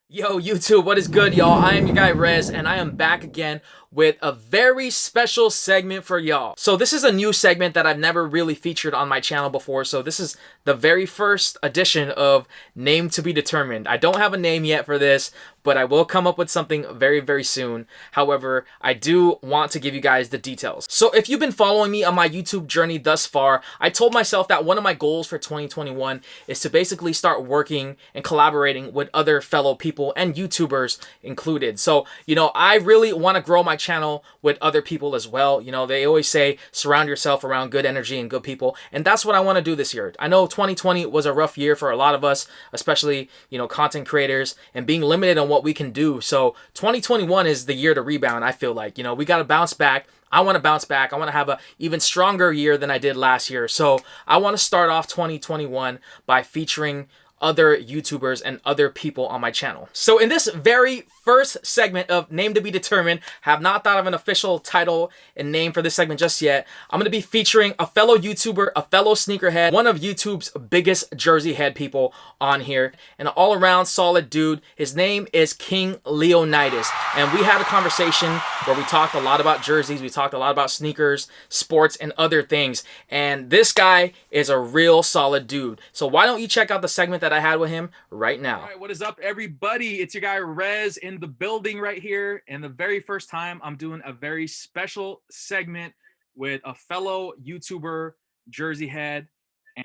Yo, YouTube, what is good, y'all? I am your guy Rez, and I am back again with a very special segment for y'all. So this is a new segment that I've never really featured on my channel before, so this is the very first edition of Name to be Determined. I don't have a name yet for this, but I will come up with something very, very soon. However, I do want to give you guys the details. So if you've been following me on my YouTube journey thus far, I told myself that one of my goals for 2021 is to basically start working and collaborating with other fellow people and YouTubers included. So, I really want to grow my channel with other people as well. They always say surround yourself around good energy and good people, and that's what I want to do this year. I know 2020 was a rough year for a lot of us, especially, content creators and being limited on what we can do. So 2021 is the year to rebound. I feel like, we got to bounce back. I want to bounce back. I want to have a even stronger year than I did last year. So I want to start off 2021 by featuring other YouTubers and other people on my channel. So in this very first segment of Name to be Determined, have not thought of an official title and name for this segment just yet. I'm going to be featuring a fellow YouTuber, a fellow sneakerhead, one of YouTube's biggest jersey head people on here, and an all-around solid dude. His name is King Leonidas, and we had a conversation where we talked a lot about jerseys, we talked a lot about sneakers, sports, and other things, and this guy is a real solid dude. So why don't you check out the segment that I had with him right now. All right, what is up, everybody? It's your guy Rez in the building right here. And the very first time I'm doing a very special segment with a fellow YouTuber, Jersey head.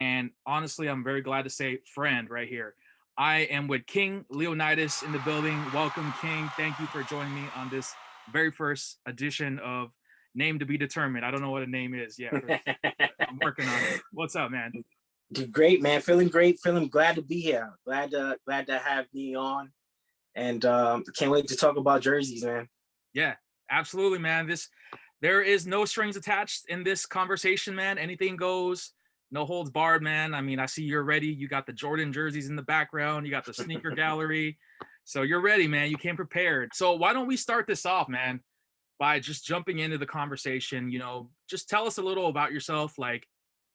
And honestly, I'm very glad to say friend right here. I am with King Leonidas in the building. Welcome, King. Thank you for joining me on this very first edition of Name to be Determined. I don't know what a name is yet. I'm working on it. What's up, man? Great, man. Feeling great. Feeling glad to be here. Glad to have me on, and can't wait to talk about jerseys, man. Yeah, absolutely, man. There is no strings attached in this conversation, man. Anything goes, no holds barred, man. I mean, I see you're ready. You got the Jordan jerseys in the background. You got the sneaker gallery, so you're ready, man. You came prepared. So why don't we start this off, man, by just jumping into the conversation? Just tell us a little about yourself, like,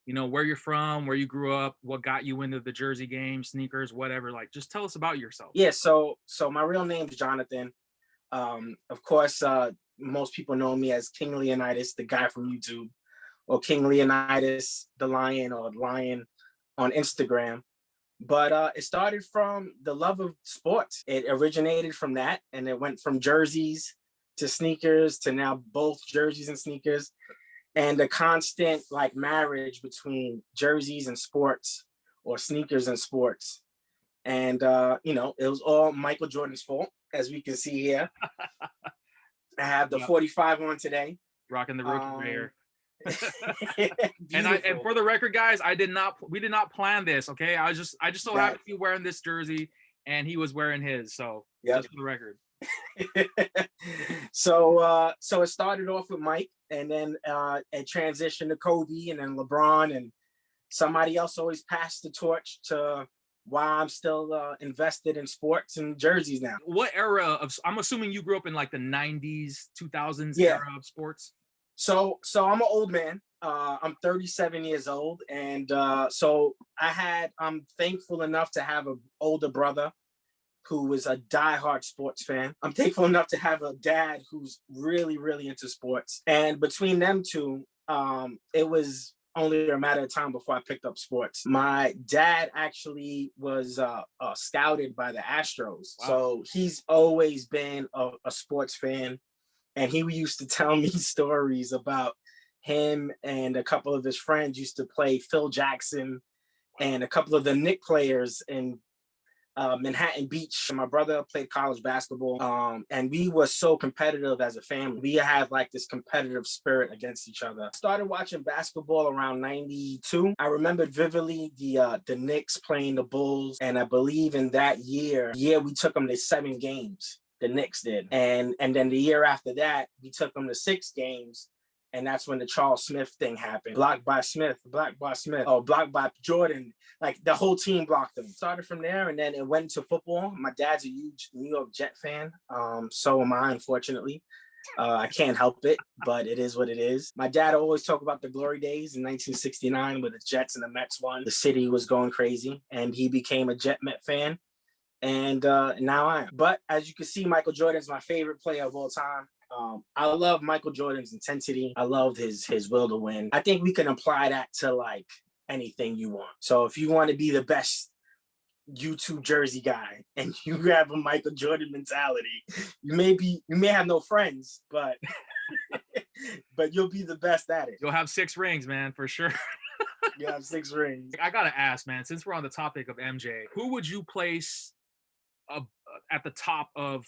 where you're from, where you grew up, what got you into the jersey game, sneakers, whatever. Like, just tell us about yourself. Yeah, so my real name is Jonathan. Of course, most people know me as King Leonidas, the guy from YouTube, or King Leonidas, the Lion, or Lion on Instagram. But it started from the love of sports. It originated from that, and it went from jerseys to sneakers to now both jerseys and sneakers. And the constant like marriage between jerseys and sports, or sneakers and sports. And it was all Michael Jordan's fault, as we can see here. I have the 45 on today, rocking the rookie wear. and for the record, guys, we did not plan this. Okay, I just so happened to be wearing this jersey, and he was wearing his. So just for the record. So it started off with Mike, and then it transitioned to Kobe, and then LeBron, and somebody else always passed the torch to why I'm still invested in sports and jerseys now. What era of? I'm assuming you grew up in like the 90s, 2000s era of sports. So I'm an old man. I'm 37 years old, and so I'm thankful enough to have an older brother who was a diehard sports fan. I'm thankful enough to have a dad who's really, really into sports. And between them two, it was only a matter of time before I picked up sports. My dad actually was scouted by the Astros. Wow. So he's always been a sports fan. And he used to tell me stories about him and a couple of his friends used to play Phil Jackson and a couple of the Knicks players in Manhattan Beach. My brother played college basketball, and we were so competitive as a family. We had like this competitive spirit against each other. Started watching basketball around 92. I remember vividly the Knicks playing the Bulls, and I believe in that year we took them to 7 games. The Knicks did, and then the year after that, we took them to 6 games. And that's when the Charles Smith thing happened. Blocked by Smith, blocked by Jordan. Like the whole team blocked them. Started from there, and then it went to football. My dad's a huge New York Jet fan. So am I, unfortunately. I can't help it, but it is what it is. My dad always talked about the glory days in 1969 where the Jets and the Mets won. The city was going crazy, and he became a Jet Met fan. and now I am. But as you can see, Michael Jordan's my favorite player of all time. I love Michael Jordan's intensity. I love his will to win. I think we can apply that to like anything you want. So if you want to be the best YouTube jersey guy and you have a Michael Jordan mentality, you may have no friends, but but you'll be the best at it. You'll have 6 rings, man, for sure. You have 6 rings. I gotta ask, man, since we're on the topic of MJ, who would you place at the top of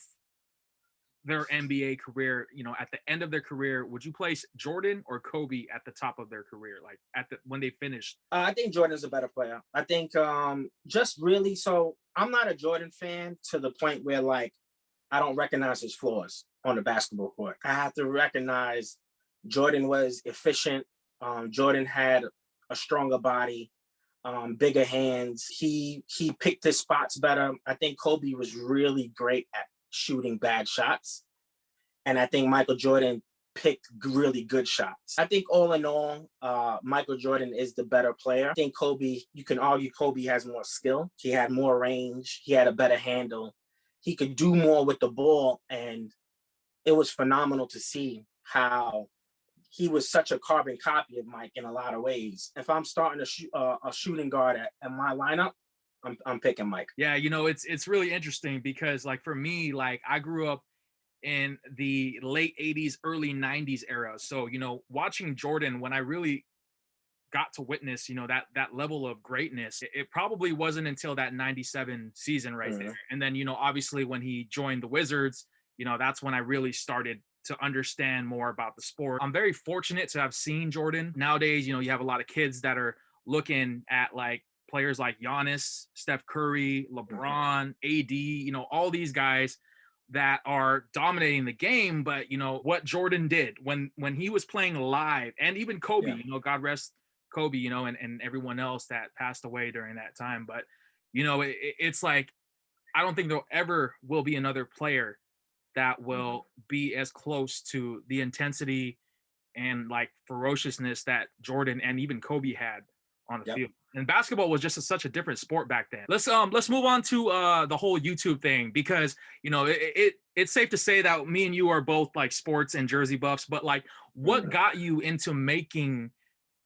their NBA career? You know, at the end of their career, would you place Jordan or Kobe at the top of their career, like when they finished? I think Jordan's a better player. I think just really, so I'm not a Jordan fan to the point where like I don't recognize his flaws on the basketball court. I have to recognize Jordan was efficient. Jordan had a stronger body, bigger hands. He picked his spots better. I think Kobe was really great at shooting bad shots. And I think Michael Jordan picked really good shots. I think all in all, Michael Jordan is the better player. I think Kobe, you can argue Kobe has more skill. He had more range. He had a better handle. He could do more with the ball. And it was phenomenal to see how he was such a carbon copy of Mike in a lot of ways. If I'm starting a shooting guard at my lineup, I'm picking Mike. Yeah, you know, it's really interesting because like for me, like I grew up in the late 80s, early 90s era. So, you know, watching Jordan, when I really got to witness, you know, that level of greatness, it probably wasn't until that 97 season right there. And then, you know, obviously when he joined the Wizards, you know, that's when I really started to understand more about the sport. I'm very fortunate to have seen Jordan. Nowadays, you know, you have a lot of kids that are looking at like players like Giannis, Steph Curry, LeBron, AD, you know, all these guys that are dominating the game. But, you know, what Jordan did when he was playing live, and even Kobe, you know, God rest Kobe, you know, and everyone else that passed away during that time. But, you know, it's like, I don't think there ever will be another player that will be as close to the intensity and like ferociousness that Jordan and even Kobe had on the field. And basketball was just such a different sport back then. Let's move on to the whole YouTube thing, because you know it's safe to say that me and you are both like sports and jersey buffs. But like, what got you into making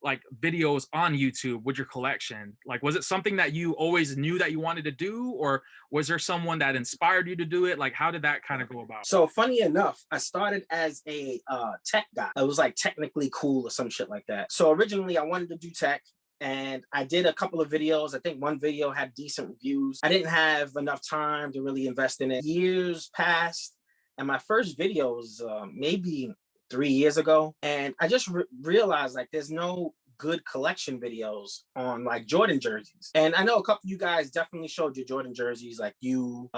like videos on YouTube with your collection? Like, was it something that you always knew that you wanted to do, or was there someone that inspired you to do it? Like, how did that kind of go about? So funny enough, I started as a tech guy. I was like technically cool or some shit like that. So originally I wanted to do tech, and I did a couple of videos. I think one video had decent reviews. I didn't have enough time to really invest in it. Years passed, and my first video was maybe 3 years ago. And I just realized like there's no good collection videos on like Jordan jerseys. And I know a couple of you guys definitely showed your Jordan jerseys, like you,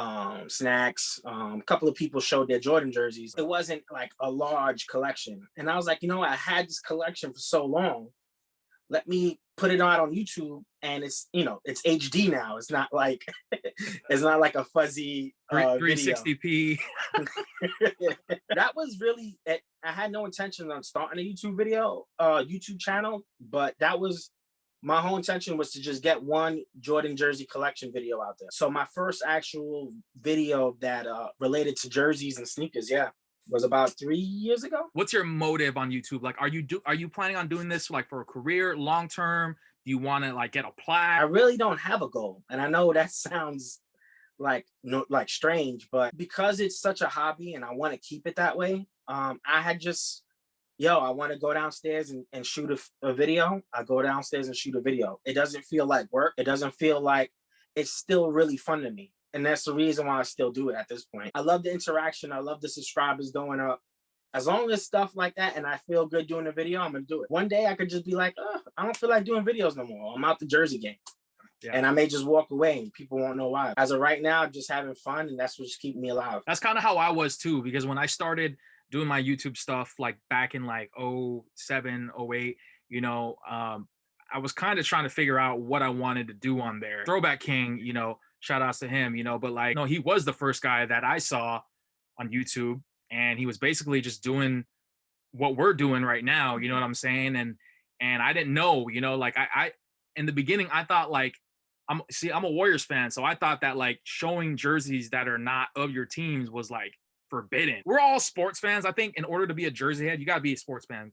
Snacks, a couple of people showed their Jordan jerseys. It wasn't like a large collection. And I was like, you know, I had this collection for so long. Let me put it on YouTube, and it's, you know, it's HD now. It's not like it's not like a fuzzy 360p. That was really it. I had no intention on starting a YouTube channel, but that was my whole intention, was to just get one Jordan jersey collection video out there. So my first actual video that related to jerseys and sneakers, was about 3 years ago. What's your motive on YouTube? Like, are you planning on doing this like for a career, long term? Do you want to like get a plaque? I really don't have a goal, and I know that sounds like strange, but because it's such a hobby and I want to keep it that way, I had just, I want to go downstairs and shoot a video. I go downstairs and shoot a video. It doesn't feel like work. It doesn't feel like, it's still really fun to me. And that's the reason why I still do it at this point. I love the interaction. I love the subscribers going up. As long as stuff like that and I feel good doing a video, I'm going to do it. One day I could just be like, I don't feel like doing videos no more. I'm out the jersey game. Yeah. And I may just walk away and people won't know why. As of right now, I'm just having fun, and that's what's keeping me alive. That's kind of how I was too, because when I started doing my YouTube stuff, like back in like 07, 08, you know, I was kind of trying to figure out what I wanted to do on there. Throwback King, you know, shout outs to him, you know, but like, no, he was the first guy that I saw on YouTube, and he was basically just doing what we're doing right now. You know what I'm saying? And I didn't know, you know, like I in the beginning, I thought like I'm a Warriors fan, so I thought that like showing jerseys that are not of your teams was like forbidden. We're all sports fans. I think in order to be a jersey head, you gotta be a sports fan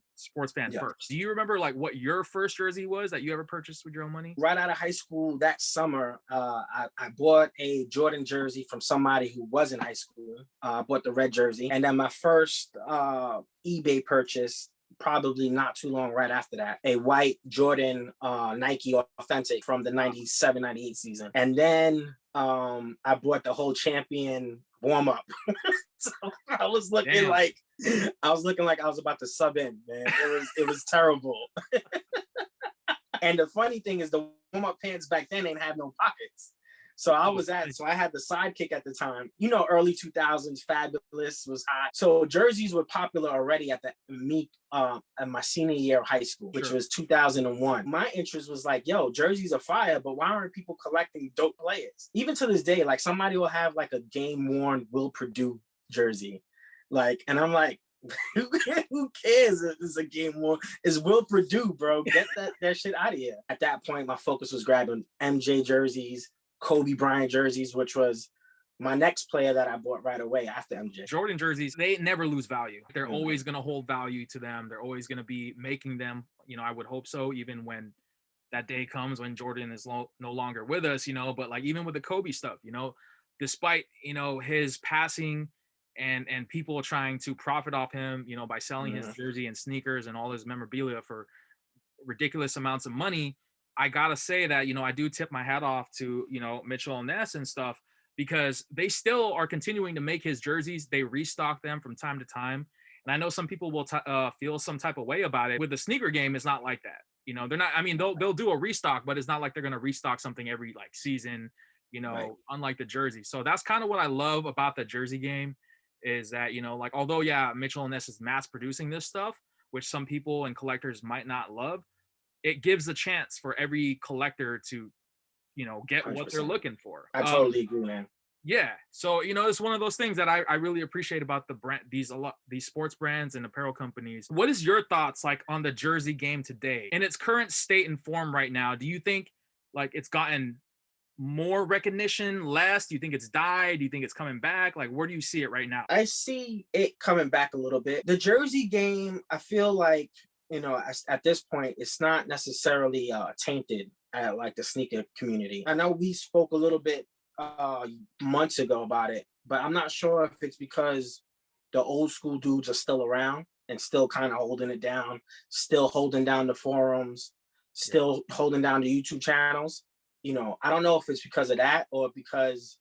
Yeah. first. Do you remember like what your first jersey was that you ever purchased with your own money? Right out of high school that summer, I bought a Jordan jersey from somebody who was in high school. I bought the red jersey. And then my first eBay purchase, probably not too long right after that, a white Jordan Nike Authentic from the 97, 98 season. And then I bought the whole champion warm up. So I was looking Damn. like I was about to sub in, man. It was terrible. And the funny thing is the warm-up pants back then ain't have no pockets. So I had the Sidekick at the time. You know, early 2000s, Fabulous was hot. So jerseys were popular already at my senior year of high school, which was 2001. My interest was like, yo, jerseys are fire, but why aren't people collecting dope players? Even to this day, like somebody will have like a game-worn Will Purdue jersey. Like, and I'm like, who cares if it's a game war? It's Will Purdue, bro. Get that shit out of here. At that point, my focus was grabbing MJ jerseys, Kobe Bryant jerseys, which was my next player that I bought right away after MJ. Jordan jerseys, they never lose value. They're always going to hold value to them. They're always going to be making them, I would hope so, even when that day comes when Jordan is no longer with us, but like even with the Kobe stuff, despite, his passing and people trying to profit off him, by selling his jersey and sneakers and all his memorabilia for ridiculous amounts of money, I gotta say that, I do tip my hat off to, Mitchell and Ness and stuff, because they still are continuing to make his jerseys. They restock them from time to time. And I know some people will feel some type of way about it. With the sneaker game, it's not like that. They're not, they'll do a restock, but it's not like they're going to restock something every like season, unlike the jersey. So that's kind of what I love about the jersey game is that, like, although, yeah, Mitchell and Ness is mass producing this stuff, which some people and collectors might not love, it gives a chance for every collector to, get 100%. What they're looking for. I totally agree, man. Yeah. So, it's one of those things that I really appreciate about the brand, these sports brands and apparel companies. What is your thoughts like on the jersey game today in its current state and form right now? Do you think like it's gotten more recognition, less? Do you think it's died? Do you think it's coming back? Like, where do you see it right now? I see it coming back a little bit. The jersey game, I feel like, at this point, it's not necessarily tainted at like the sneaker community. I know we spoke a little bit months ago about it, but I'm not sure if it's because the old school dudes are still around and still kind of holding it down, still holding down the forums, still holding down the YouTube channels. I don't know if it's because of that or because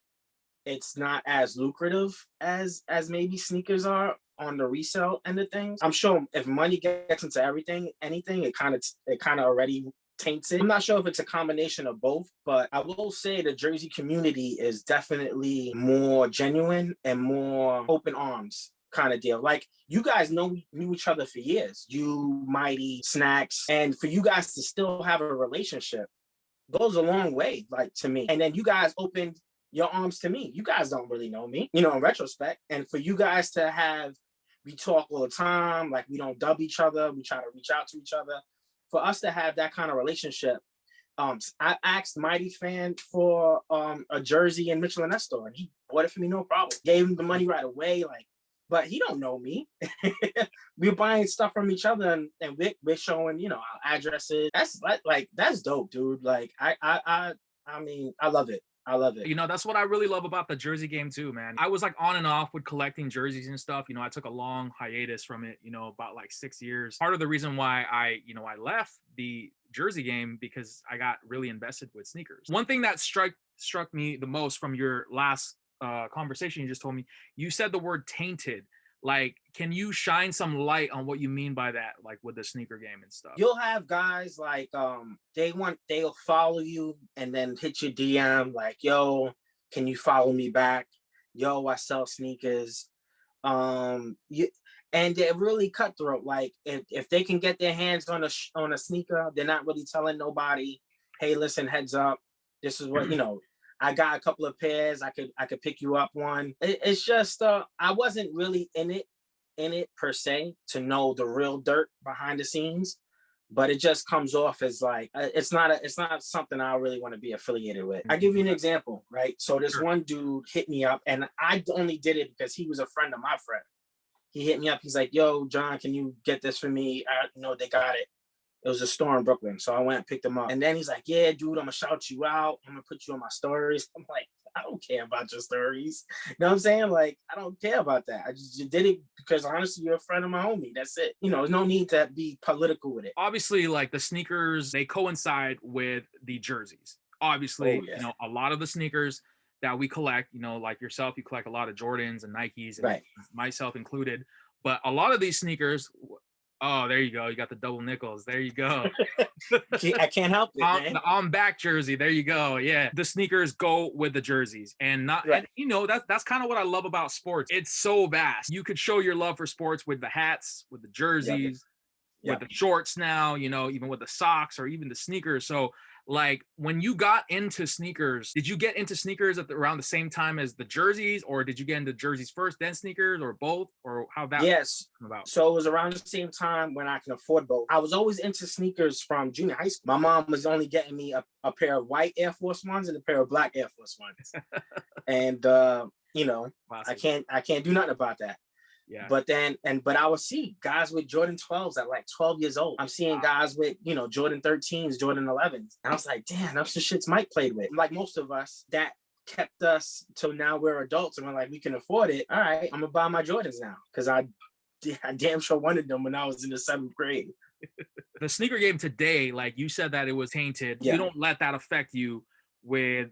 it's not as lucrative as maybe sneakers are on the resale end of things. I'm sure if money gets into anything, it kind of already taints it. I'm not sure if it's a combination of both, but I will say the jersey community is definitely more genuine and more open arms kind of deal. Like, you guys knew each other for years. You, Mighty, Snacks, and for you guys to still have a relationship goes a long way, like, to me. And then you guys opened your arms to me. You guys don't really know me, in retrospect. And for you guys to we talk all the time, like we don't dub each other, we try to reach out to each other. For us to have that kind of relationship, I asked Mighty Fan for a jersey in Mitchell and Ness store, and he bought it for me, no problem. Gave him the money right away, like, but he don't know me. We're buying stuff from each other, and we're showing, our addresses. That's like that's dope, dude. Like, I mean, I love it. I love it. That's what I really love about the jersey game too, man. I was like on and off with collecting jerseys and stuff. I took a long hiatus from it, about like 6 years. Part of the reason why I left the jersey game because I got really invested with sneakers. One thing that struck me the most from your last conversation you just told me, you said the word tainted. Like, can you shine some light on what you mean by that, like with the sneaker game and stuff? You'll have guys like they'll follow you and then hit your DM like, yo, can you follow me back? Yo, I sell sneakers. And they're really cutthroat. Like, if they can get their hands on a sneaker, they're not really telling nobody, hey, listen, heads up, this is what I got a couple of pairs. I could pick you up one. It's just I wasn't really in it per se to know the real dirt behind the scenes, but it just comes off as like it's not something I really want to be affiliated with. I give you an example, right? So this Sure. one dude hit me up, and I only did it because he was a friend of my friend. He hit me up. He's like, "Yo, John, can you get this for me? I know they got it." It was a store in Brooklyn, so I went and picked him up. And then he's like, "Yeah, dude, I'm gonna shout you out. I'm gonna put you on my stories." I'm like, "I don't care about your stories." You know what I'm saying? Like, I don't care about that. I just did it because honestly, you're a friend of my homie. That's it. You know, there's no need to be political with it. Obviously, like the sneakers, they coincide with the jerseys. Obviously, Oh, yeah. a lot of the sneakers that we collect, like yourself, you collect a lot of Jordans and Nikes, and Right. myself included. But a lot of these sneakers, oh, there you go. You got the double nickels. There you go. I can't help it, man. The on back jersey. There you go. Yeah. The sneakers go with the jerseys. And not Right. and that's kind of what I love about sports. It's so vast. You could show your love for sports with the hats, with the jerseys, Yep. with the shorts now, even with the socks or even the sneakers. So like when you got into sneakers, did you get into sneakers around the same time as the jerseys, or did you get into jerseys first, then sneakers, or both, or how that Yes. come about? So it was around the same time when I can afford both. I was always into sneakers from junior high school. My mom was only getting me a pair of white Air Force Ones and a pair of black Air Force Ones. And Classic. I can't do nothing about that. Yeah. But I would see guys with Jordan 12s at like 12 years old. I'm seeing guys with, Jordan 13s, Jordan 11s. And I was like, damn, that's the shits Mike played with. Like most of us, that kept us till now we're adults and we're like, we can afford it. All right, I'm gonna buy my Jordans now. Cause I damn sure wanted them when I was in the 7th grade. The sneaker game today, like you said that it was tainted. Yeah. You don't let that affect you with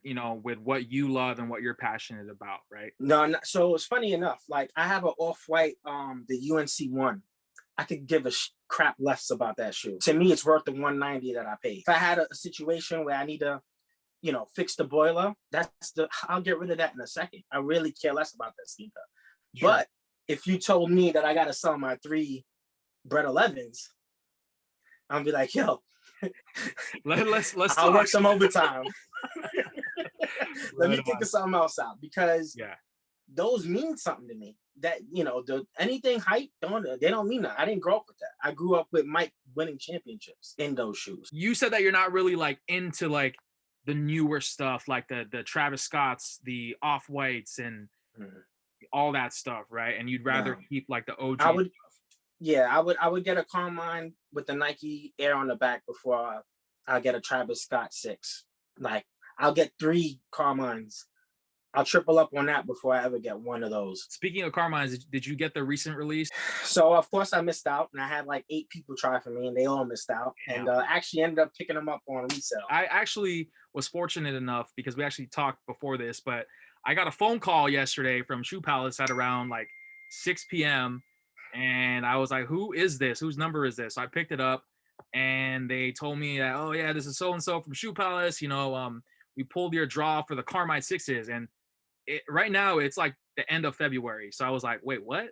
what you love and what you're passionate about, right? No, so it's funny enough. Like I have an off-white, the UNC one. I could give a crap less about that shoe. To me, it's worth the $190 that I paid. If I had a situation where I need to, fix the boiler, I'll get rid of that in a second. I really care less about that sneaker. Sure. But if you told me that I got to sell my 3 Bred 11s, I'll be like, yo, let's I'll work some overtime. Let me think of something else out, because those mean something to me. That anything hype they don't mean that. I didn't grow up with that. I grew up with Mike winning championships in those shoes. You said that you're not really like into like the newer stuff, like the Travis Scotts, the Off-Whites, and all that stuff, right? And you'd rather keep like the OG stuff. I would get a Carmine with the Nike Air on the back before I get a Travis Scott 6. Like I'll get 3 Carmines. I'll triple up on that before I ever get one of those. Speaking of Carmines, did you get the recent release? So of course I missed out, and I had like 8 people try for me, and they all missed out. And actually ended up picking them up on resale. I actually was fortunate enough, because we actually talked before this, but I got a phone call yesterday from Shoe Palace at around like 6 p.m. And I was like, who is this? Whose number is this? So I picked it up, and they told me that, oh yeah, this is so-and-so from Shoe Palace. We pulled your draw for the Carmine 6s. And right now it's like the end of February. So I was like, wait, what?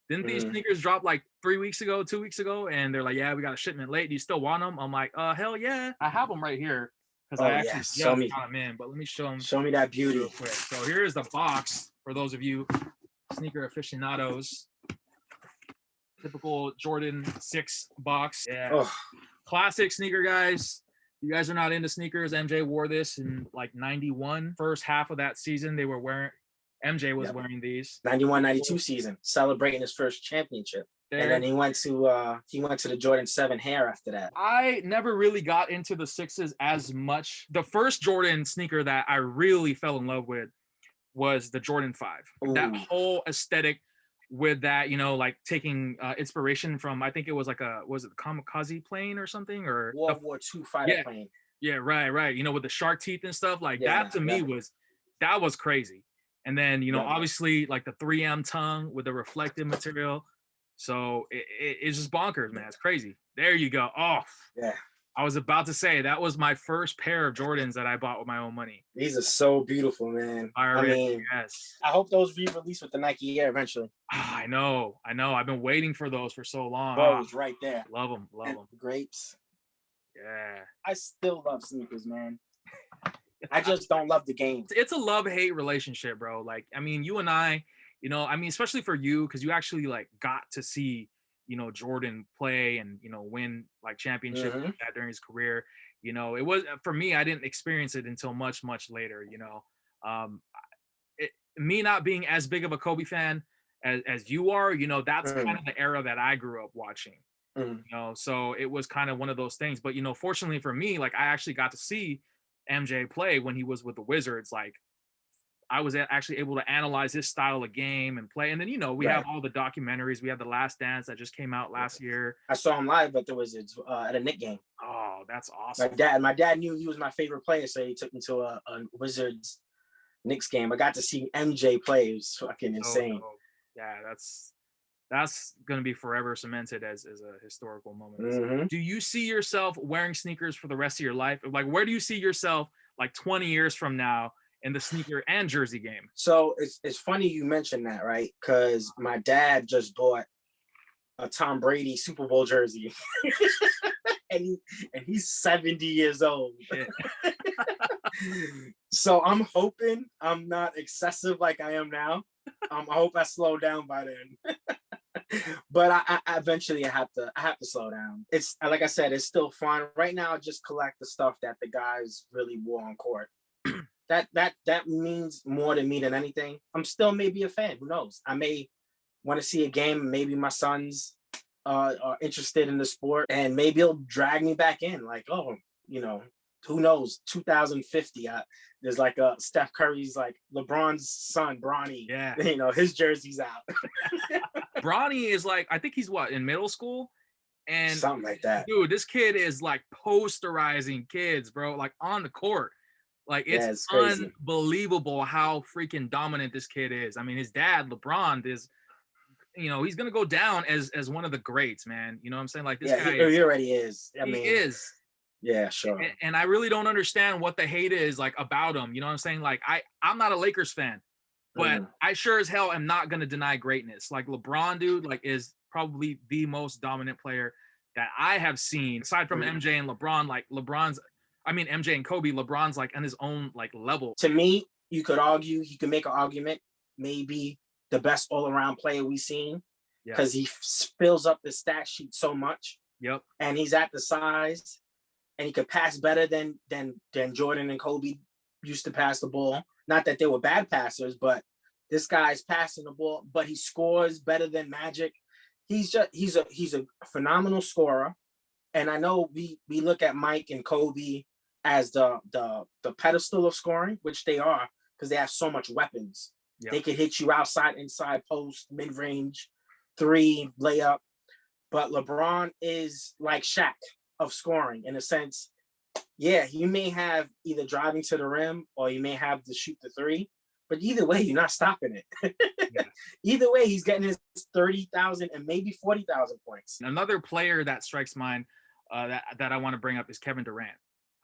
Didn't these sneakers drop like 3 weeks ago, 2 weeks ago? And they're like, yeah, we got a shipment late. Do you still want them? I'm like, hell yeah. I have them right here, because I actually just got them in. But let me show them. Show me that beauty real quick. So here's the box for those of you sneaker aficionados. Typical Jordan 6 box. Yeah. Oh. Classic sneaker, guys. You guys are not into sneakers. MJ wore this in like 91. First half of that season, MJ was wearing these. 91-92 season, celebrating his first championship. There. And then he went to the Jordan 7 Hair after that. I never really got into the 6s as much. The first Jordan sneaker that I really fell in love with was the Jordan 5. Ooh. That whole aesthetic with that, like taking inspiration from, I think it was like was it the kamikaze plane or something, or World War II fighter plane. Yeah, right. With the shark teeth and stuff, like that to me was crazy. And then, obviously like the 3M tongue with the reflective material. So it's just bonkers, man. It's crazy. There you go. Oh, yeah. I was about to say that was my first pair of Jordans that I bought with my own money. These are so beautiful, man. I mean, yes. I hope those re-release with the Nike Air eventually. I know. I've been waiting for those for so long. Bro, it's right there. Love them. Grapes. Yeah. I still love sneakers, man. I just don't love the game. It's a love-hate relationship, bro. Like, I mean, you and I, especially for you, because you actually like got to see, Jordan play and win like championships Mm-hmm. like that during his career. It was for me. I didn't experience it until much later. Um, Me not being as big of a Kobe fan as you are, that's kind Mm-hmm. of the era that I grew up watching. Mm-hmm. So it was kind of one of those things. But fortunately for me, like I actually got to see MJ play when he was with the Wizards. Like I was actually able to analyze his style of game and play. And then we have Right. all the documentaries. We have The Last Dance that just came out last year. I saw him live at the Wizards at a Knicks game. Oh, that's awesome. My dad knew he was my favorite player, so he took me to a Wizards Knicks game. I got to see MJ play. It was fucking So insane. dope. Yeah, that's gonna be forever cemented as a historical moment. Mm-hmm. Do you see yourself wearing sneakers for the rest of your life? Like, where do you see yourself like 20 years from now in the sneaker and jersey game? So it's funny you mentioned that, right? Because my dad just bought a Tom Brady Super Bowl jersey, and he's 70 years old. So I'm hoping I'm not excessive like I am now. I hope I slow down by then. But I eventually I have to slow down. It's like I said, it's still fun. Right now, I just collect the stuff that the guys really wore on court. That means more to me than anything. I'm still maybe a fan. Who knows? I may want to see a game. Maybe my sons are interested in the sport, and maybe he'll drag me back in. Like, oh, who knows? 2050. There's like a Steph Curry's like LeBron's son, Bronny. Yeah. His jersey's out. Bronny is like, I think he's in middle school. And something like that. Dude, this kid is like posterizing kids, bro, like on the court. Like it's unbelievable how freaking dominant this kid is. I mean, his dad, LeBron, is, he's gonna go down as one of the greats, man. You know what I'm saying? Like this guy he already is. He is. Yeah, sure. And I really don't understand what the hate is like about him. You know what I'm saying? Like I'm not a Lakers fan, but I sure as hell am not gonna deny greatness. Like LeBron, dude, like is probably the most dominant player that I have seen, aside from MJ and LeBron. Like MJ and Kobe, LeBron's like on his own like level. To me, you could make an argument, maybe the best all-around player we've seen, because he fills up the stat sheet so much. Yep. And he's at the size, and he could pass better than Jordan and Kobe used to pass the ball. Not that they were bad passers, but this guy's passing the ball, but he scores better than Magic. He's a phenomenal scorer. And I know we look at Mike and Kobe as the pedestal of scoring, which they are, because they have so much weapons. Yep. They could hit you outside, inside, post, mid-range, three, layup. But LeBron is like Shaq of scoring in a sense. Yeah, he may have either driving to the rim or he may have to shoot the three, but either way, you're not stopping it. Yeah. Either way, he's getting his 30,000 and maybe 40,000 points. Another player that strikes mind that I want to bring up is Kevin Durant.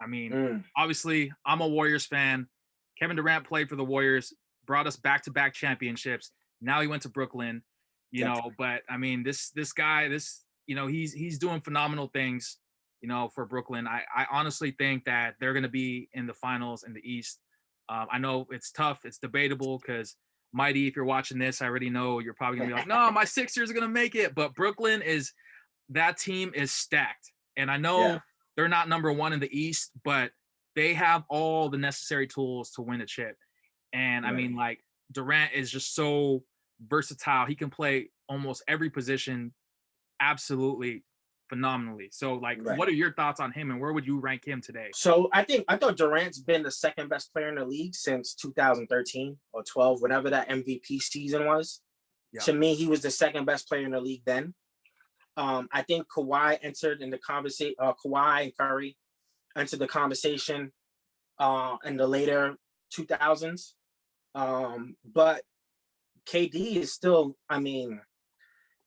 I mean, obviously, I'm a Warriors fan. Kevin Durant played for the Warriors, brought us back-to-back championships. Now he went to Brooklyn, you know. But I mean, this guy, he's doing phenomenal things, for Brooklyn. I honestly think that they're going to be in the finals in the East. I know it's tough, it's debatable, because Mighty, if you're watching this, I already know you're probably gonna be like, no, my Sixers are gonna make it. But Brooklyn that team is stacked, and I know they're not number one in the East, but they have all the necessary tools to win a chip. And I mean, like, Durant is just so versatile. He can play almost every position absolutely phenomenally. So, like, what are your thoughts on him, and where would you rank him today? So I thought Durant's been the second best player in the league since 2013 or 12, whatever that MVP season was. Yeah. To me, he was the second best player in the league then. I think Kawhi entered in the conversation. Kawhi and Curry entered the conversation in the later 2000s. But KD is still, I mean,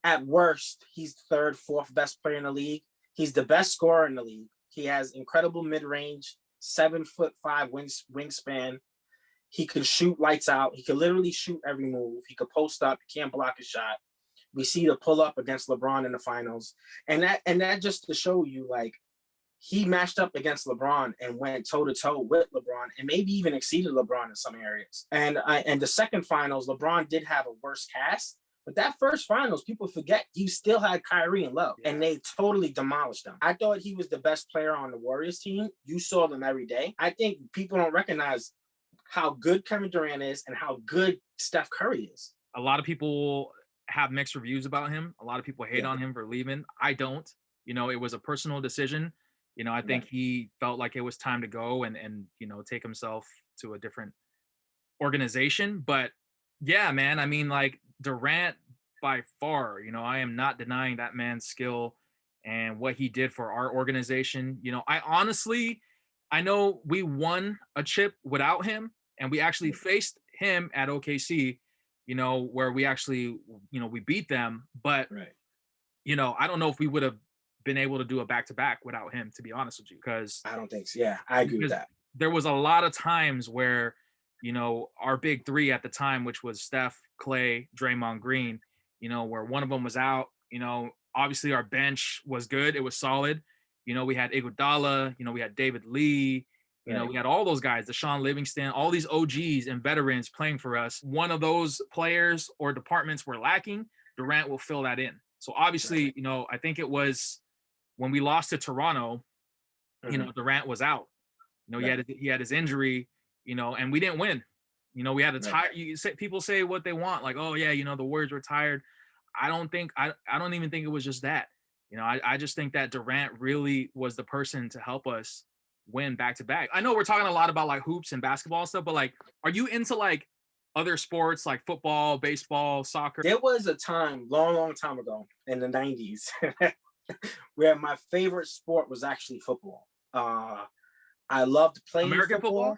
at worst, he's third, fourth best player in the league. He's the best scorer in the league. He has incredible mid-range, 7'5" wingspan. He can shoot lights out. He can literally shoot every move. He could post up. He can't block a shot. We see the pull up against LeBron in the finals. And that just to show you, like, he matched up against LeBron and went toe-to-toe with LeBron and maybe even exceeded LeBron in some areas. And the second finals, LeBron did have a worse cast, But that first finals, people forget you still had Kyrie and Love, and they totally demolished them. I thought he was the best player on the Warriors team. You saw them every day. I think people don't recognize how good Kevin Durant is and how good Steph Curry is. A lot of people have mixed reviews about him. A lot of people hate on him for leaving. I don't. You know, it was a personal decision. You know, I think he felt like it was time to go and you know, take himself to a different organization. But yeah, man, I mean, like Durant by far, you know, I am not denying that man's skill and what he did for our organization. You know, I honestly, I know we won a chip without him, and we actually faced him at OKC, you know, where we actually, you know, we beat them. But, you know, I don't know if we would have been able to do a back-to-back without him, to be honest with you, because I don't think so. Yeah, I agree with that. There was a lot of times where, you know, our big three at the time, which was Steph, Clay, Draymond Green, you know, where one of them was out, you know, obviously our bench was good. It was solid. You know, we had Iguodala, you know, we had David Lee, you know, we had all those guys, Deshaun Livingston, all these OGs and veterans playing for us. One of those players or departments were lacking. Durant will fill that in. So obviously, you know, I think it was when we lost to Toronto, you know, Durant was out. You know, he had his injury, you know, and we didn't win. You know, we had a tie. People say what they want, like, oh yeah, you know, the Warriors were tired. I don't even think it was just that. You know, I just think that Durant really was the person to help us win back to back. I know we're talking a lot about like hoops and basketball and stuff, but like, are you into like other sports like football, baseball, soccer? There was a time, long time ago in the 90s, where my favorite sport was actually football. I loved playing football.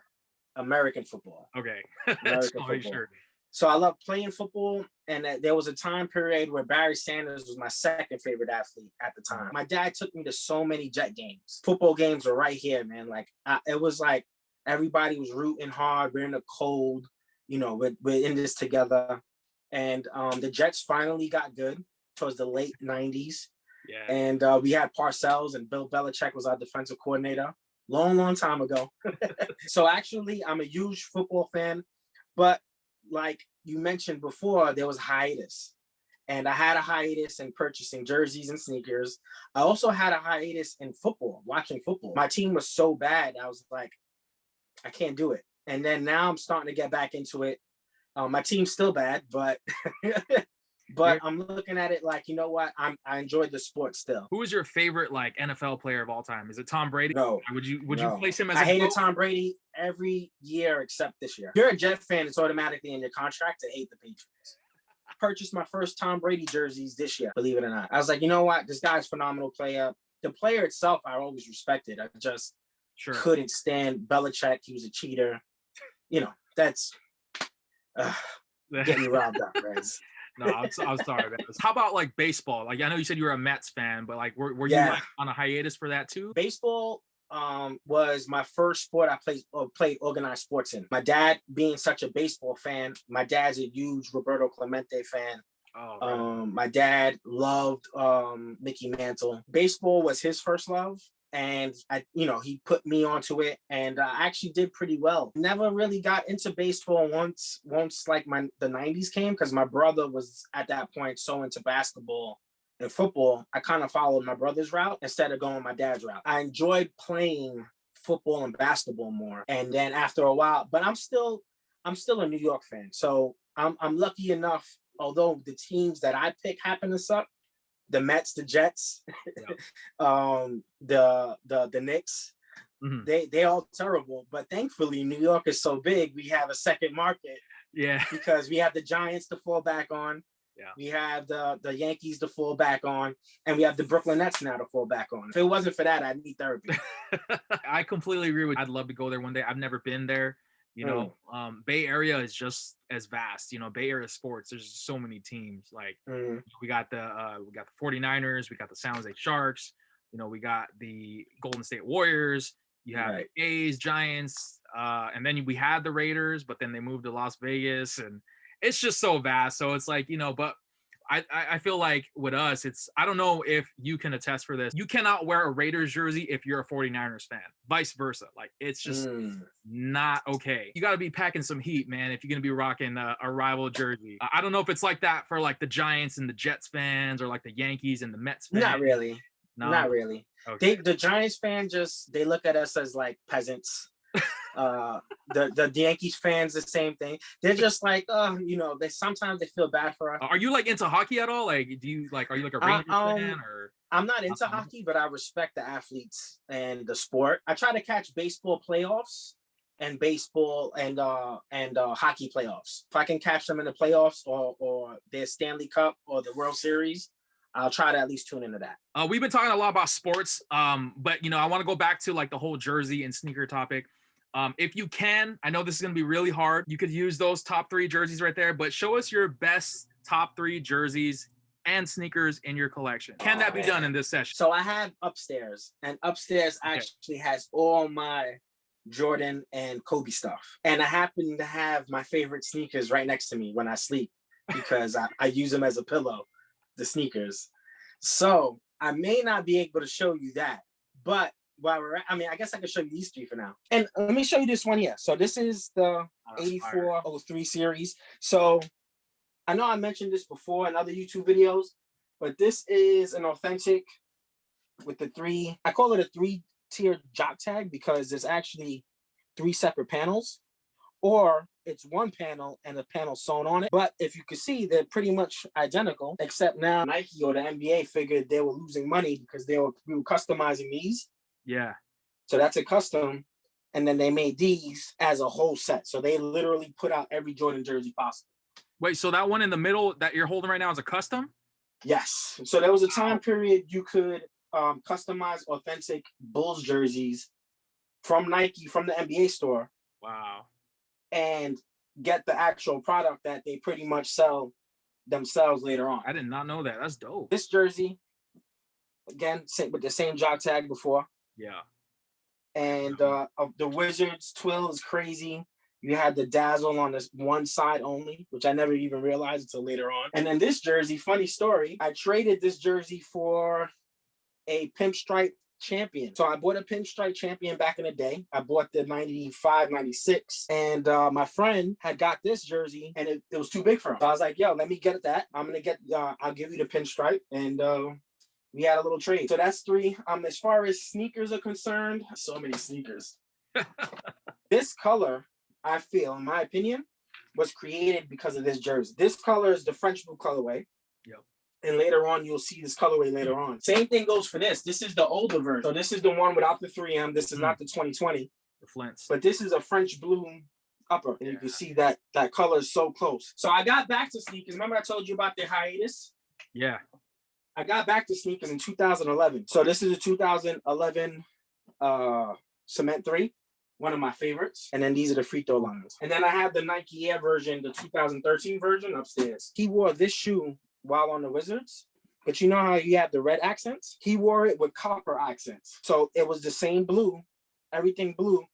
American football. Okay. American football. Sure. So I loved playing football, and there was a time period where Barry Sanders was my second favorite athlete at the time. My dad took me to so many Jet games. Football games were right here, man. Like it was like everybody was rooting hard. We're in the cold, you know, we're in this together. And the Jets finally got good towards the late 90s. Yeah. And we had Parcells, and Bill Belichick was our defensive coordinator. Long time ago. So actually, I'm a huge football fan, but like you mentioned before, there was hiatus. And I had a hiatus in purchasing jerseys and sneakers. I also had a hiatus in football, watching football. My team was so bad, I was like, I can't do it. And then now I'm starting to get back into it. My team's still bad, but but I'm looking at it like, you know what? I enjoyed the sport still. Who is your favorite like NFL player of all time? Is it Tom Brady? No. Would you place him as I hated Tom Brady every year except this year. If you're a Jet fan, it's automatically in your contract to hate the Patriots. I purchased my first Tom Brady jerseys this year, believe it or not. I was like, you know what? This guy's a phenomenal player. The player itself, I always respected. I just couldn't stand Belichick. He was a cheater. You know, that's getting robbed up, Rez. No, I'm sorry, man. How about like baseball? Like I know you said you were a Mets fan, but like were you like on a hiatus for that too? Baseball was my first sport I played organized sports in. My dad being such a baseball fan, my dad's a huge Roberto Clemente fan. My dad loved Mickey Mantle. Baseball was his first love. And he put me onto it, and I actually did pretty well. Never really got into baseball once like the 90s came, because my brother was at that point so into basketball and football. I kind of followed my brother's route instead of going my dad's route. I enjoyed playing football and basketball more. And then after a while, but I'm still a New York fan. So I'm lucky enough, although the teams that I pick happen to suck, the Mets, the Jets, the Knicks, they all terrible. But thankfully, New York is so big, we have a second market. Yeah. Because we have the Giants to fall back on. Yeah. We have the Yankees to fall back on, and we have the Brooklyn Nets now to fall back on. If it wasn't for that, I'd need therapy. I completely agree with you. I'd love to go there one day. I've never been there. You know, Bay Area is just as vast. You know, Bay Area sports, there's so many teams. Like we got the 49ers, we got the San Jose Sharks, you know, we got the Golden State Warriors, you have the A's, Giants, and then we had the Raiders, but then they moved to Las Vegas, and it's just so vast. So it's like, you know, but I feel like with us, I don't know if you can attest for this. You cannot wear a Raiders jersey if you're a 49ers fan. Vice versa. Like, it's just not okay. You got to be packing some heat, man, if you're going to be rocking a rival jersey. I don't know if it's like that for like the Giants and the Jets fans, or like the Yankees and the Mets fans. Not really. No? Not really. Okay. The Giants fans they look at us as like peasants. The Yankees fans, the same thing. They're just like, they sometimes they feel bad for us. Are you like into hockey at all? Like, are you like a Rangers fan, or? I'm not into hockey, but I respect the athletes and the sport. I try to catch baseball playoffs and baseball and hockey playoffs. If I can catch them in the playoffs or their Stanley Cup or the World Series, I'll try to at least tune into that. We've been talking a lot about sports, but I want to go back to like the whole jersey and sneaker topic. If you can, I know this is going to be really hard. You could use those top 3 jerseys right there, but show us your best top 3 jerseys and sneakers in your collection. Can that be done in this session? So I have upstairs, and upstairs actually has all my Jordan and Kobe stuff. And I happen to have my favorite sneakers right next to me when I sleep, because I use them as a pillow, the sneakers. So I may not be able to show you that, but while we're I guess I can show you these 3 for now. And let me show you this one here. So this is the 84-03 series. So I know I mentioned this before in other YouTube videos, but this is an authentic with I call it a 3-tier jock tag, because there's actually 3 separate panels, or it's one panel and a panel sewn on it. But if you can see, they're pretty much identical, except now Nike or the NBA figured they were losing money because we were customizing these. Yeah. So that's a custom. And then they made these as a whole set. So they literally put out every Jordan jersey possible. Wait, so that one in the middle that you're holding right now is a custom? Yes. So there was a time period you could customize authentic Bulls jerseys from Nike, from the NBA store. Wow. And get the actual product that they pretty much sell themselves later on. I did not know that. That's dope. This jersey, again, with the same jock tag before. Yeah. And the Wizards twill is crazy. You had the dazzle on this one side only, which I never even realized until later on. And then this jersey, funny story, I traded this jersey for a pinstripe champion. So I bought a pinstripe champion back in the day. I bought the 95, 96. And my friend had got this jersey, and it was too big for him. So I was like, yo, let me get that. I'll give you the pinstripe. And we had a little trade. So that's 3. As far as sneakers are concerned, so many sneakers. This color, I feel, in my opinion, was created because of this jersey. This color is the French blue colorway. Yep. And later on, you'll see this colorway later on. Same thing goes for this. This is the older version. So this is the one without the 3M. This is not the 2020. The Flints. But this is a French blue upper. And you can see that color is so close. So I got back to sneakers. Remember I told you about the hiatus? Yeah. I got back to sneakers in 2011. So this is a 2011 Cement 3, one of my favorites. And then these are the free throw lines. And then I have the Nike Air version, the 2013 version upstairs. He wore this shoe while on the Wizards. But you know how you have the red accents? He wore it with copper accents. So it was the same blue, everything blue,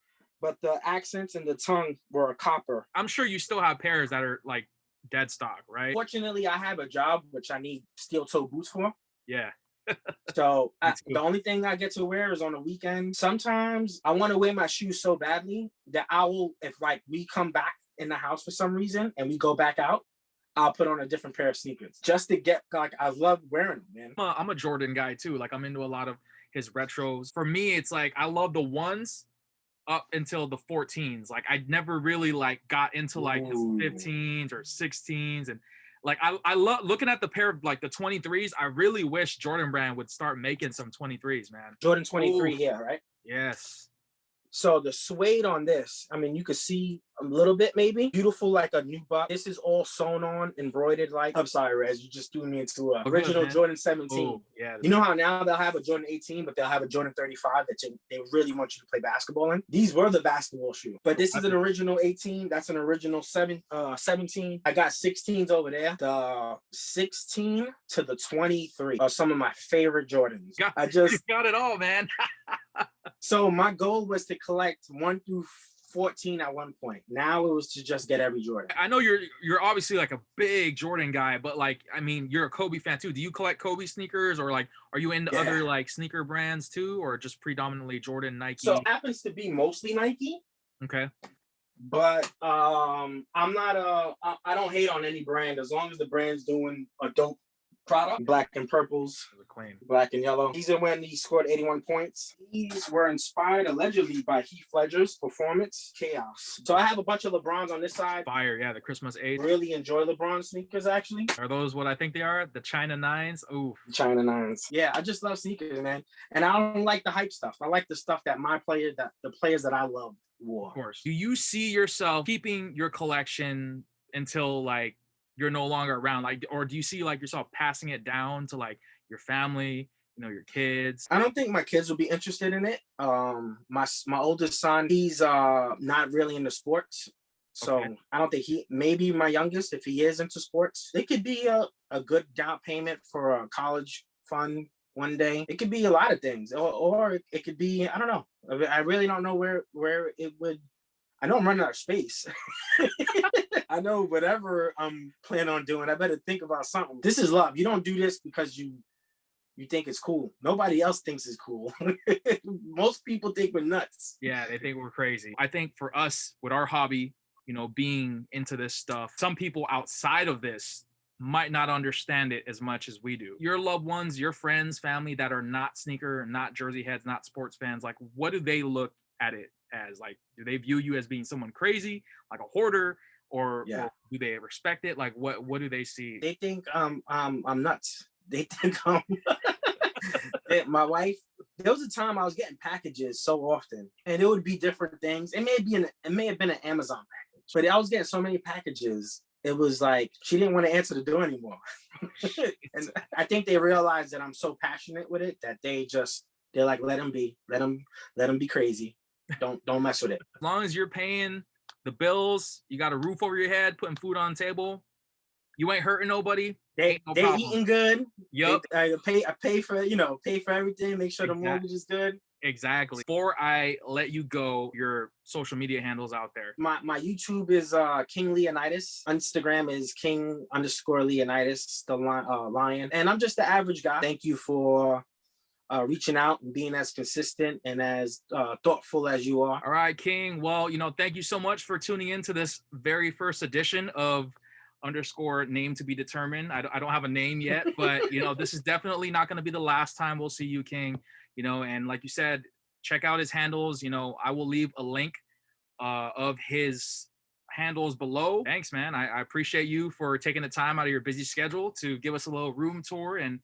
but the accents and the tongue were copper. I'm sure you still have pairs that are like dead stock, right? Fortunately, I have a job which I need steel toe boots for. Yeah. So the only thing I get to wear is on the weekend. Sometimes I want to wear my shoes so badly that I will, if like we come back in the house for some reason and we go back out, I'll put on a different pair of sneakers just to get, like, I love wearing them, man. I'm a Jordan guy too. Like, I'm into a lot of his retros. For me, it's like I love the ones up until the 14s. Like, I never really like got into like the 15s or 16s, and like I love looking at the pair of like the 23s. I really wish Jordan Brand would start making some 23s, man. Jordan 23, yeah, right? Yes. So the suede on this, I mean, you could see a little bit maybe. Beautiful, like a new buck. This is all sewn on, embroidered like. I'm sorry, Rez, you just threw me into a original Jordan 17. Ooh, yeah. You know how now they'll have a Jordan 18, but they'll have a Jordan 35 that they really want you to play basketball in. These were the basketball shoe. But this is an original 18. That's an original 17. I got 16s over there. The 16 to the 23 are some of my favorite Jordans. I just got it all, man. So my goal was to collect 1 through 14 at one point. Now it was to just get every Jordan. I know you're obviously like a big Jordan guy, but like, I mean, you're a Kobe fan too. Do you collect Kobe sneakers, or like, are you into other like sneaker brands too, or just predominantly Jordan, Nike? So it happens to be mostly Nike. Okay. But I'm not I don't hate on any brand as long as the brand's doing a dope product. Black and purples, black and yellow. These are when he scored 81 points. These were inspired allegedly by Heath Ledger's performance, Chaos. So I have a bunch of LeBrons on this side. Fire, yeah, the Christmas 8. Really enjoy LeBron sneakers, actually. Are those what I think they are? The China 9s? Ooh. China 9s. Yeah, I just love sneakers, man. And I don't like the hype stuff. I like the stuff that the players that I love wore. Of course. Do you see yourself keeping your collection until like you're no longer around, like, or do you see like yourself passing it down to like your family, you know, your kids? I don't think my kids will be interested in it. My oldest son, he's not really into sports, so okay. I don't think maybe my youngest, if he is into sports, it could be a good down payment for a college fund one day. It could be a lot of things, or it could be, I don't know. I really don't know where it would. I know I'm running out of space. I know whatever I'm planning on doing, I better think about something. This is love. You don't do this because you think it's cool. Nobody else thinks it's cool. Most people think we're nuts. Yeah, they think we're crazy. I think for us, with our hobby, you know, being into this stuff, some people outside of this might not understand it as much as we do. Your loved ones, your friends, family that are not sneaker, not jersey heads, not sports fans, like, what do they look at it as? Like, do they view you as being someone crazy, like a hoarder, or do they respect it? Like, what do they see? They think I'm nuts. They think my wife. There was a time I was getting packages so often, and it would be different things. It may have been an Amazon package, but I was getting so many packages. It was like she didn't want to answer the door anymore. And I think they realized that I'm so passionate with it that they're like, let him be crazy. Don't mess with it. As long as you're paying the bills, you got a roof over your head, putting food on the table, you ain't hurting nobody. They eating good. Yep. I pay for everything. Make sure the mortgage is good. Exactly. Before I let you go, your social media handles out there. My YouTube is King Leonidas. Instagram is King_Leonidas, the lion. And I'm just the average guy. Thank you for reaching out and being as consistent and as thoughtful as you are. All right, King. Well, you know, thank you so much for tuning into this very first edition of _name to be determined. I don't have a name yet, but you know, this is definitely not going to be the last time we'll see you, King. You know, and like you said, check out his handles. You know, I will leave a link of his handles below. Thanks, man. I appreciate you for taking the time out of your busy schedule to give us a little room tour and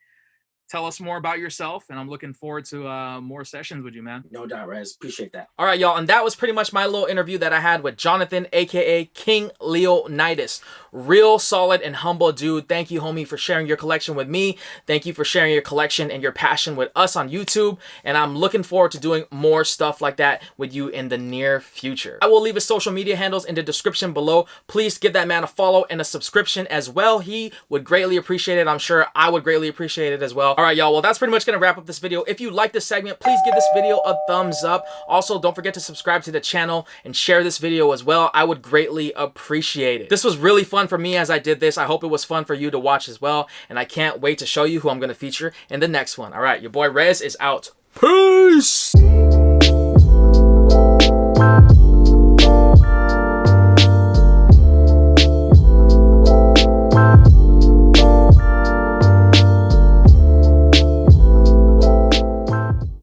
tell us more about yourself, and I'm looking forward to more sessions with you, man. No doubt, Rez. Appreciate that. All right, y'all, and that was pretty much my little interview that I had with Jonathan, aka King Leonidas. Real solid and humble dude. Thank you, homie, for sharing your collection with me. Thank you for sharing your collection and your passion with us on YouTube, and I'm looking forward to doing more stuff like that with you in the near future. I will leave his social media handles in the description below. Please give that man a follow and a subscription as well. He would greatly appreciate it. I'm sure I would greatly appreciate it as well. All right, y'all. Well, that's pretty much going to wrap up this video. If you like this segment, please give this video a thumbs up. Also, don't forget to subscribe to the channel and share this video as well. I would greatly appreciate it. This was really fun for me as I did this. I hope it was fun for you to watch as well. And I can't wait to show you who I'm going to feature in the next one. All right, your boy Rez is out. Peace!